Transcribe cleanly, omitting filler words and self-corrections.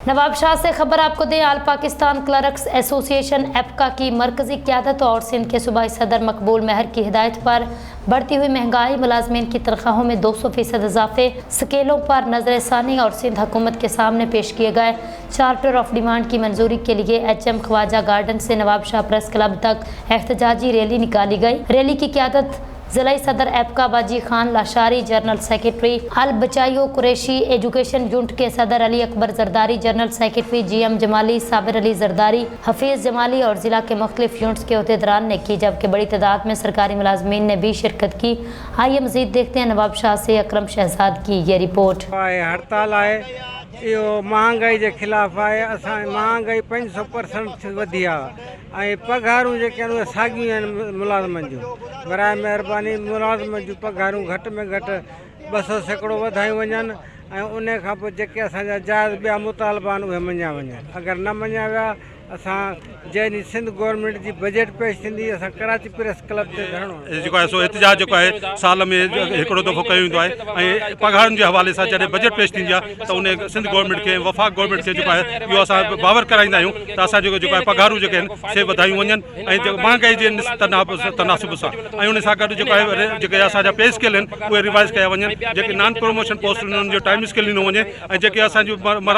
नवाब शाह से खबर आपको दें, आल पाकिस्तान क्लर्क्स एसोसिएशन एपका की मरकजी क़यादत और सिंध के सूबाई सदर मकबूल महर की हिदायत पर बढ़ती हुई महंगाई, मुलाजमीन की तनख्वाहों में 200% इजाफे, स्केलों पर नजरसानी और सिंध हुकूमत के सामने पेश किए गए चार्टर ऑफ डिमांड की मंजूरी के लिए HM ख्वाजा गार्डन से नवाब शाह प्रेस क्लब तक एहतजाजी रैली निकाली गई। रैली की क़यादत ज़िलाई सदर एपका बाजी खान लाशारी, जनरल सेक्रेटरी अल बचाइयो कुरैशी, एजुकेशन यूनिट के सदर Ali Akbar Zardari, general secretary GM Jamali, Sabir Ali Zardari, Hafeez Jamali और ज़िला के मुख्तलिफ यूनिट्स के अहदेदारान ने की, जबकि बड़ी तादाद में सरकारी मुलाजमीन ने भी शिरकत की। आइए मज़ीद देखते हैं नवाब शाह से अकरम शहजाद की ये रिपोर्ट। हड़ताल है यो महंगाई के खिलाफ है। असां महंगाई 500% वधी आहे। पघारूं जेके आहिनि उहे साॻियूं आहिनि मुलाज़िमनि जूं। बराए महिरबानी मुलाज़िमनि जूं पघारूं घटि में घटि 200% वधायूं वञनि ऐं उन खां पोइ जेके असांजा जाइज़ ॿिया मुतालबा आहिनि उहे मञिया वञनि। अगरि न मञिया विया असां जंहिं ॾींहुं सिंध गवर्नमेंट जी बजट पेश थींदी असां कराची प्रेस क्लब ते धरणो जेको आहे सो एहतजाज जेको आहे साल में हिकिड़ो दफ़ो कयो वेंदो आहे ऐं पघारुनि जे हवाले सां जॾहिं बजट पेश थींदी आहे त उन सिंध गवर्नमेंट खे वफ़ाक़ गवर्नमेंट खे जेको आहे इहो असां बावर कराईंदा आहियूं त असां जेको आहे पघारूं जेके आहिनि से वधायूं वञनि ऐं जेको महांगाई जे तनासुब सां ऐं उन सां गॾु जेको आहे जेके असांजा पे स्केल आहिनि उहे रिवाइज़ कया वञनि, जेके नॉन प्रमोशन पोस्ट उन्हनि जो टाइम स्केल ॾिनो वञे ऐं जेके असांजूं